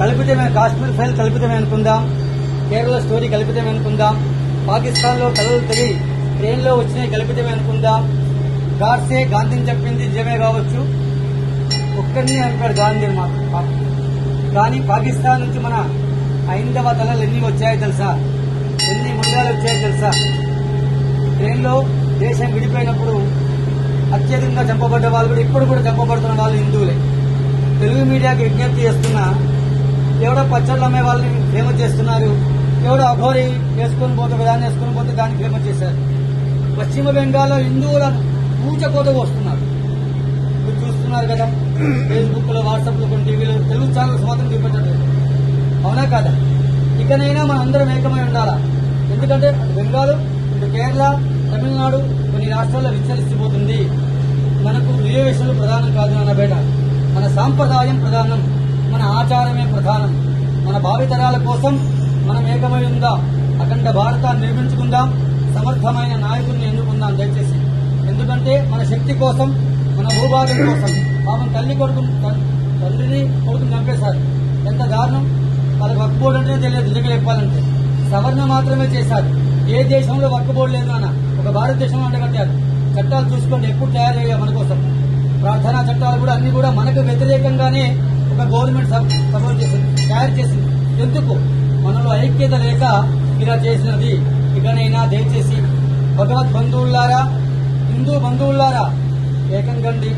కల్పితమే, Kashmir file కల్పితమే అనుకుందాం, Kerala story కల్పితమే అనుకుందాం, పాకిస్తాన్ లో కలలు తెగి ట్రైన్ లో వచ్చినాయి కల్పితమే అనుకుందాం, గాడ్సే గాంధీని చెప్పింది నిజమే కావచ్చు, ఒక్కరిని అనిపాడు గాంధీ కానీ పాకిస్తాన్ నుంచి మన హైందవ తలలు ఎన్ని వచ్చాయో తెలుసా, ఎన్ని మృగాలు వచ్చాయో తెలుసా. ట్రైన్ లో దేశం విడిపోయినప్పుడు అత్యధికంగా చంపబడ్డ వాళ్ళు కూడా ఇప్పుడు కూడా చంపబడుతున్న వాళ్ళు హిందువులే. తెలుగు మీడియాకి విజ్ఞప్తి చేస్తున్నా, ఎవడో పచ్చళ్ళు అమ్మే వాళ్ళని ఫేమస్ చేస్తున్నారు, ఎవడో అఘోరి వేసుకొని పోతే దాన్ని వేసుకొని పోతే దాన్ని ఫేమస్ చేశారు. పశ్చిమ బెంగాల్లో హిందువులను పూచకోత వస్తున్నారు, మీరు చూస్తున్నారు కదా ఫేస్బుక్ లో, వాట్సాప్ లో, కొన్ని టీవీలో తెలుగు ఛానల్స్ మాత్రం చూపించట్లేదు. అవునా కాదా? ఇకనైనా మనం అందరం ఏకమై ఉండాలా. ఎందుకంటే బెంగాల్, ఇటు కేరళ, తమిళనాడు కొన్ని రాష్ట్రాల్లో విస్తరిస్తుపోతుంది. మనకు రిజర్వేషన్లు ప్రధానం కాదు నాన్న బేట, మన సాంప్రదాయం ప్రధానం, మన ఆచారమే ప్రధానం. మన భావితరాల కోసం మనం ఏకమై ఉందాం, అఖండ భారతాన్ని నిర్మించుకుందాం, సమర్థమైన నాయకుడిని ఎన్నుకుందాం దయచేసి. ఎందుకంటే మన శక్తి కోసం, మన భూభాగం కోసం. పాపం తండ్రిని కొడుకుని చంపేశారు, ఎంత దారుణం. వాళ్ళకి వక్ఫ్ బోర్డు అంటే తెలియదు నిజంగా చెప్పాలంటే. సవరణ మాత్రమే చేశారు, ఏ దేశంలో వక్ఫ్ బోర్డు లేదు నాన్న, ఒక భారతదేశంలో అంటగట్టారు. చట్టాలు చూసుకోండి ఎప్పుడు తయారయ్యా మన కోసం. ప్రార్థనా చట్టాలు కూడా అన్ని కూడా మనకు వ్యతిరేకంగానే ఒక గవర్నమెంట్ సపోర్ట్ చేసింది, తయారు చేసింది. ఎందుకు? మనలో ఐక్యత లేక ఇలా చేసినది. ఇకనైనా దయచేసి భగవద్ బంధువులారా, హిందూ బంధువులారా, ఏకం కండి,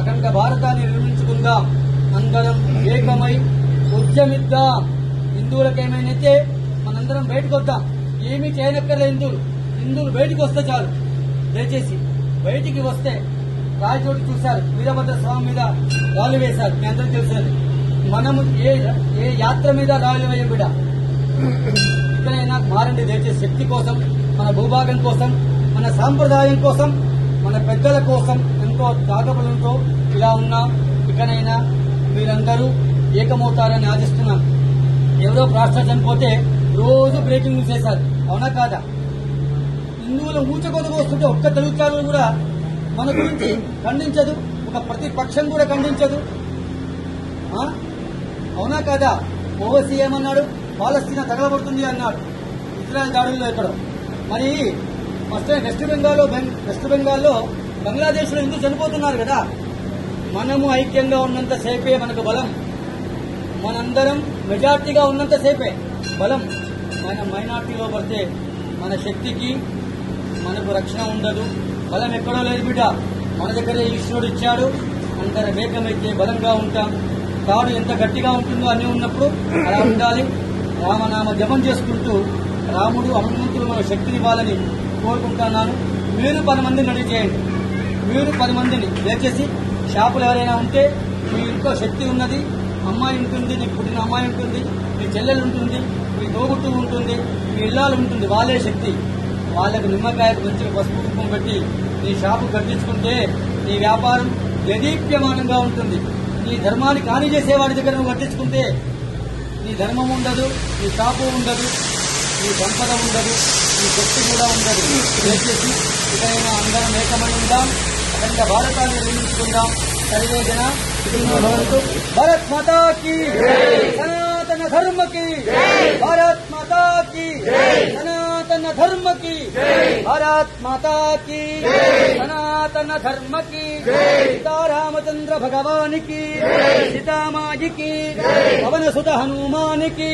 అఖండ భారతాన్ని నిర్మించుకుందాం, అందరం ఏకమై ఉద్యమిద్దాం. హిందువులకు ఏమైనైతే మనందరం బయటకు వద్దాం, ఏమీ చేయనక్కర్లే. హిందువులు బయటకు వస్తే చాలు. దయచేసి బయటికి వస్తే, రాయచోటు చూశారు, వీరభద్ర స్వామి మీద రాళ్లు వేశారు, మీ అందరికీ తెలిసినది. మనము ఏ యాత్ర మీద రాళ్లు వేయం బిడ్డ. ఇకనైనా మారండి దయచేసి. శక్తి కోసం, మన భూభాగం కోసం, మన సాంప్రదాయం కోసం, మన పెద్దల కోసం ఎంతో త్యాగబలంతో ఇలా ఉన్నాం. ఇకనైనా మీరందరూ ఏకమవుతారని ఆశిస్తున్నాం. ఎవరో ప్రార్థన చనిపోతే రోజు బ్రేకింగ్ న్యూస్ చేశారు, అవునా కాదా? హిందువులు ఊచకోతకు వస్తుంటే ఒక్క తెలుగు ఛానల్ కూడా మన గురించి ఖండించదు, ఒక ప్రతిపక్షం కూడా ఖండించదు. అవునా కాదా? ఓవైసీ ఏమన్నాడు? పాలస్తీనా తగలబడుతుంది అన్నాడు ఇజ్రాయెల్ దాడుల్లో ఎక్కడో. మరి వెస్ట్ బెంగాల్లో బంగ్లాదేశ్ లో ఎందుకు చనిపోతున్నారు కదా? మనము ఐక్యంగా ఉన్నంత సేపే మనకు బలం, మనందరం మెజార్టీగా ఉన్నంత సేపే బలం. మన మైనార్టీలో పడితే మన శక్తికి మనకు రక్షణ ఉండదు, బలం ఎక్కడో లేదు బిడ్డ, మన దగ్గరే ఈశ్వరుడు ఇచ్చాడు. అందరం ఏకమైతే బలంగా ఉంటాం. తాడు ఎంత గట్టిగా ఉంటుందో అన్నీ ఉన్నప్పుడు అలా ఉండాలి. రామనామ జపం చేసుకుంటూ రాముడు హనుమంతుడు మన శక్తిని ఇవ్వాలని కోరుకుంటున్నాను. మీరు 10 మందిని రెడీ చేయండి. మీరు 10 మందిని దయచేసి, షాపులు ఎవరైనా ఉంటే, మీ ఇంట్లో శక్తి ఉన్నది, అమ్మాయి ఉంటుంది, నీకు పుట్టిన అమ్మాయి ఉంటుంది, మీ చెల్లెలు ఉంటుంది, మీ తోబుట్టు ఉంటుంది, మీ ఇల్లాలు ఉంటుంది, వాళ్ళే శక్తి. వాళ్ళకు నిమ్మకాయకు మంచిగా పసుపు కుంకుమ పెట్టి నీ షాపు కట్టించుకుంటే నీ వ్యాపారం దేదీప్యమానంగా ఉంటుంది. నీ ధర్మాన్ని కాని చేసేవాడి దగ్గర నువ్వు కట్టించుకుంటే నీ ధర్మం ఉండదు, నీ షాపు ఉండదు, నీ సంపద ఉండదు, నీ శక్తి కూడా ఉండదు. దయచేసి ఇకైనా అందరం ఏకమై ఉందాం, అఖండ భారతాన్ని నిర్మించుకుందాం. సర్వే జన సుఖినో భవంతు. భారత్ మాతా కీ సనాతన ధర్మ కీ, భారత్ మాతా కీ సనాతన ధర్మ కీ, భారత్ మాతా కీ సనాతన ధర్మ కీ. సీతారామచంద్ర భగవాన్ की, सीतामाजी की, पवन सुत हनुमान की.